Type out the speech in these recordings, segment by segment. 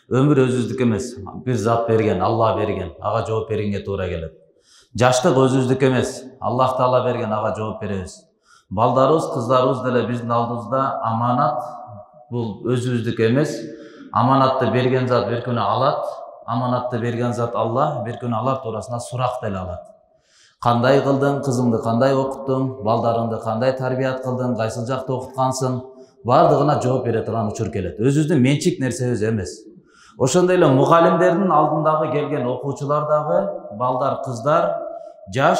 Ömür özүздүк эмес. Bir zat берген, Алла берген. Ага жооп бергенге туура келет. Жаштык өзүздүк эмес. Аллах Таала берген, ага жооп беребиз. Балдарыбыз, кыздарыбыз деле биздин алдыбызда аманат. Бул өзүбүздүк эмес. Аманатты берген зат бир күнү алат. Аманатты берген зат Алла бир күнү алар туурасында сурак деле алат. Кандай кылдың, кызыңды кандай окуттуң, балдарыңды кандай тарбият кылдың, кайсыл жакта окуткансың, бардыгына жооп бере турган учур келет. Өзүбүздүн менчик нерсебиз эмес. Ошондой эле мугалимдердин алдындагы келген окуучулар дагы, балдар, кыздар, жаш,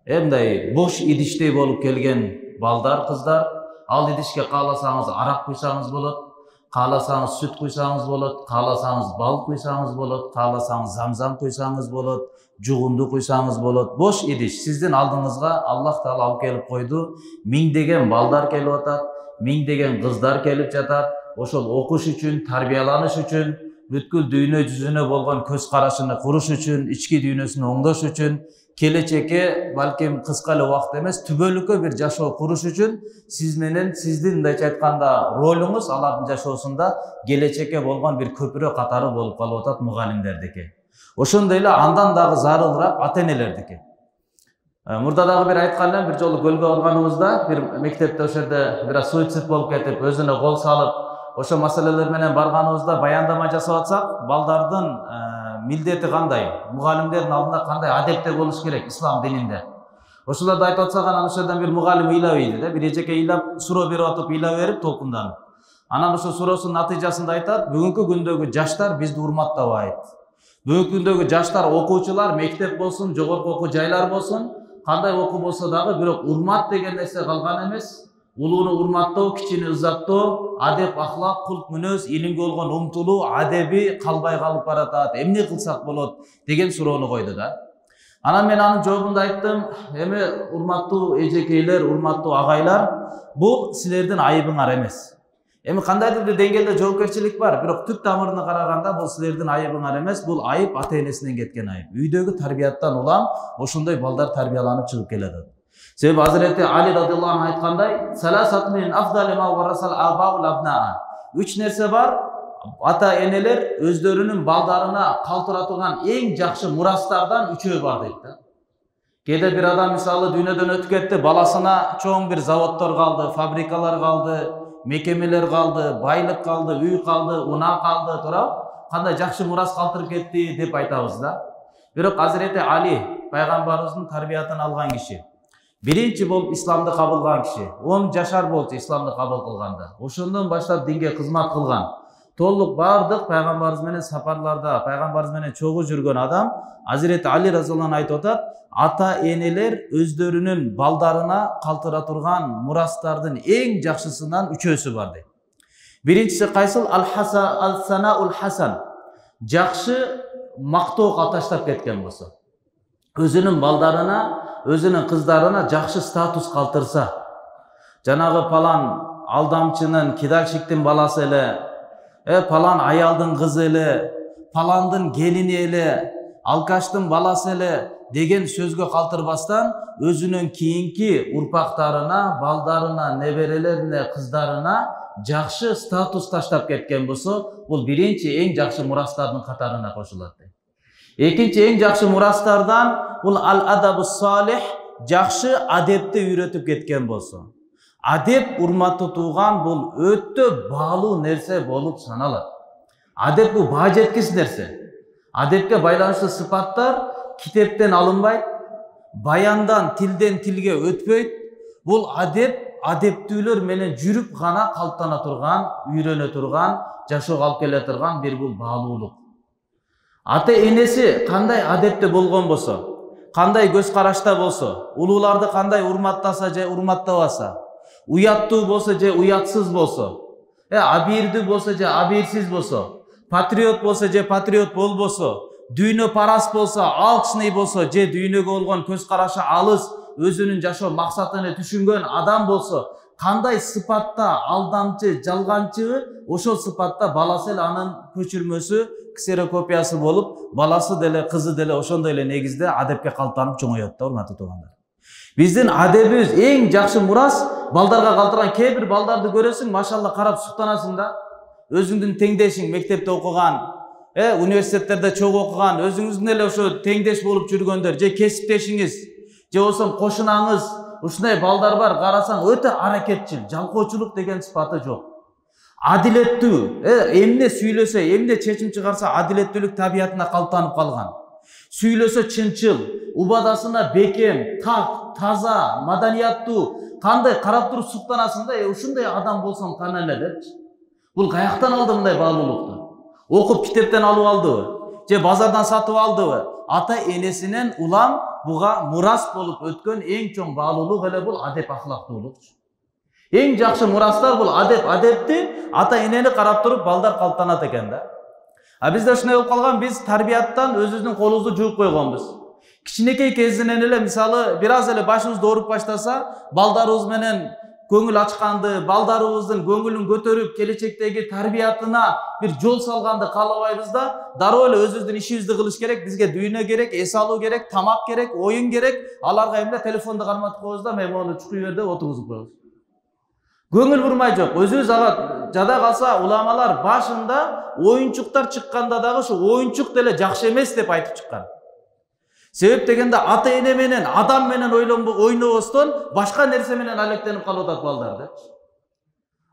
мындай бош идиштей болуп келген балдар, кыздар, ал идишке кааласаңыз арак куйсаңыз болот, кааласаңыз сүт куйсаңыз болот, кааласаңыз бал куйсаңыз болот, кааласаңыз замзам куйсаңыз болот, жугунду куйсаңыз болот. Бош идиш сиздин алдыңызга Аллах Таала алып келип койду. Миңдеген балдар келип атат, миңдеген кыздар келип жатат. Ошол окуш үчүн, тарбияланыш үчүн, бүткүл дүйнө жүзүнө болгон көз карашыны куруш үчүн, ички дүйнөсүн оңдош үчүн, келечекке балким кыска эле убакыт эмес, түбөлүккө бир жашоо куруш үчүн сиз менен сиздин мындайча айтканда ролуңуз алардын жашоосунда келечекке болгон бир көпүрө катары болуп калып атат мугалимдердики. Ошондой эле андан дагы зарылыраак ата-энелердики. Мурда дагы бир айткан элем, бир жолу көлгө барганыбызда, бир мектепте ошол жерде бир суицид болуп кетип, өзүнө кол салып, ошо маселелер менен барганыбызда баяндама жасап атсак, балдардын милдети кандай, мугалимдердин алдында кандай адепте болуш керек ислам дининде. Ошолорду айтып атсак, анан ошол жерден бир мугалим ыйлап ийди, бир эжеке ыйлап, суроо берип атып, ыйлап берип толкунданып. Анан ошо суроосунун натыйжасында айтат, бүгүнкү күндөгү жаштар бизди урматтабайт. Бүгүнкү күндөгү жаштар, окуучулар, мектеп болсун, жогорку окуу жайлар болсун, кандай окуу болсо дагы, бирок урмат деген нерсе калган эмес. Улууну урматтоо, кичини ызаттоо, адеп, ахлак, кулк мүнөз, илимге болгон умтулуу, адеби калбай калып баратат. Эмне кылсак болот деген суроону койду да. Анан мен анын жообунда айттым, эми урматтуу эжекейлер, урматтуу агайлар, бул силердин айыбыңар эмес. Эми кандайдыр бир деңгээлде жоопкерчилик бар, бирок түп тамырына караганда бул силердин айыбыңар эмес, бул айып ата-энесинен кеткен айып. Үйдөгү тарбияттан улам ошондой балдар тарбияланып чыгып келет. Себеби Hazreti Ali radıyallahu anh ayткандай, "Salasatun min afdali ma warasal aba'ul abna'a." Үч нерсе бар. Ата-энелер өздөрүнүн балдарына калтыра турган эң жакшы мурастардан үчөө бар дейт да. Кээде бир адам мисалы дүйнөдөн өтүп кетти, баласына чоң бир заводдор калды, фабрикалар калды, мекемелер калды, байлык калды, үй калды, унаа калды, туурабы? Кандай жакшы мурас калтырып кетти деп айтабыз да. Бирок Hazreti Ali пайгамбарыбыздын тарбиятын алган киши. Биринчи болуп исламды кабыл кылган киши. 10 жашар болчу исламды кабыл кылганда. Ошондон баштап динге кызмат кылган. Толук бардык пайгамбарыбыз менен сапарларда, пайгамбарыбыз менен чогуу жүргөн адам Hazreti Ali разыяллаху анху айтып атат, ата-энелер өздөрүнүн балдарына калтыра турган мурастардын эң жакшысынан үчөөсү бар дейт. Биринчиси кайсыл? Ал-Санаул Хасан. Жакшы мактоо каташтап кеткен болсо. Өзүнүн балдарына, өзүнүн кыздарына жакшы статус калтырса, жанагы палан алдамчынын, кидальщиктин баласы эле, палан аялдын кызы эле, паландын келини эле, алкаштын баласы эле деген сөзгө калтырбастан, өзүнүн кийинки урпактарына, балдарына, неберелерине, кыздарына жакшы статус таштап кеткен болсо, бул биринчи эң жакшы мурастардын катарына кошулат. Экинчи эң жакшы мурастардан бул ал-адабус салих, жакшы адепти үйрөтүп кеткен болсо. Адеп урмат тутууган бул өтө баалуу нерсе болуп саналат. Адеп бул баа жеткис нерсе. Адепке байланыштуу сыпаттар китептен алынбайт, баяндан, тилден тилге өтпөйт. Бул адеп, адептүүлөр менен жүрүп гана калыптана турган, үйрөнө турган, жашоого алып келе турган бир бул баалуулук. Ата-энеси кандай адепте болгон болсо, кандай көз карашта болсо, улууларды кандай урматтаса же урматтабаса, уяттуу болсо же уятсыз болсо, абийирдүү болсо же абийирсиз болсо, патриот болсо же патриот болбосо, дүйнө парас болсо, алчный болсо же дүйнөгө болгон көз карашы алыс, өзүнүн жашоо максатын түшүнгөн адам болсо, кандай сыпатта алдамчы, жалганчы, ошол сыпатта баласы эле анын көчүрмөсү, ксерокопиясы болуп, баласы деле, кызы деле ошондой эле негизде адепке калтанып чоңоёт да, урматтуу туугандар. Биздин адебибиз эң жакшы мурас, балдарга калтырган. Кээ бир балдарды көрөсүң, машалла карап суктанасың да. Өзүңдүн теңдешиң мектепте окуган, университеттерде чогуу окуган, өзүңүздүн эле ошо теңдеш болуп жүргөндөр, же кесиптешиңиз, же болбосо кошунаңыз, ушундай балдар бар, карасаң өтө аракетчил, жалкоочулук деген сыпаты жок. Адилеттүү, эмне сүйлөсө, эмне чечим чыгарса адилеттүүлүк табиятына калыптанып калган. Сүйлөсө чынчыл, убадасына бекем, так, таза, маданияттуу, кандай карап туруп суктанасың да, ушундай адам болсоң кана эле депчи. Бул каяктан алды мындай баалуулукту? Окуп китептен алып алдыбы? Же базардан сатып алдыбы? Ата энесинен улам буга мурас болуп өткөн эң чоң баалуулук эле бул адеп ахлактуулук. Эң жакшы мурастар бул адепти ата энени карап туруп балдар калыптанат экен да. А бизде ушундай болуп калган, биз тарбияттан өзүбүздүн колубузду жууп койгонбуз. Кичинекей кезинен эле мисалы бир аз эле башыбызды ооруп баштаса, балдарыбыз менен көңүл ачканды, балдарыбыздын көңүлүн көтөрүп, келечектеги тарбиятына бир жол салганды каалабайбыз да, дароо эле өзүбүздүн ишибизди кылыш керек, бизге дүйнө керек, эс алуу керек, тамак керек, оюн керек, аларга эмне телефонду карматып коебуз да, мен мону чукуй бер деп отургузуп коебуз. Көңүл бурмай жок. Өзүбүз ага жада калса, уламалар башында оюнчуктар чыкканда дагы ушу оюнчук деле жакшы эмес деп айтып чыккан. Себеп дегенде ата эне менен, адам менен ойнобостон башка нерсе менен алектенип калып атат балдар да.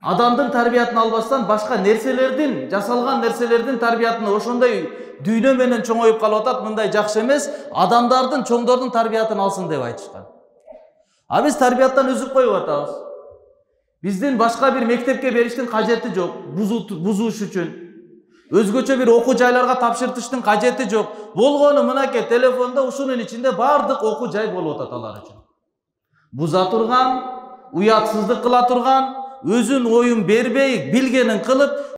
Адамдын тарбиятын албастан башка нерселердин, жасалган нерселердин тарбиятын ошондой дүйнө менен чоңоюп калып атат, мындай жакшы эмес, адамдардын, чоңдордун тарбиятын алсын деп айтышкан. А биз тарбияттан үзүп коюп атабыз. Биздин башка бир мектепке бериштин кажети жок, бузууш үчүн. Өзгөчө бир окуу жайларга тапшыртыштын кажети жок. Болгону мынакей телефондо ушунун ичинде бардык окуу жай болуп атат алар үчүн. Буза турган, уятсыздык кыла турган, өзүн оюн бербей, билгенин кылып,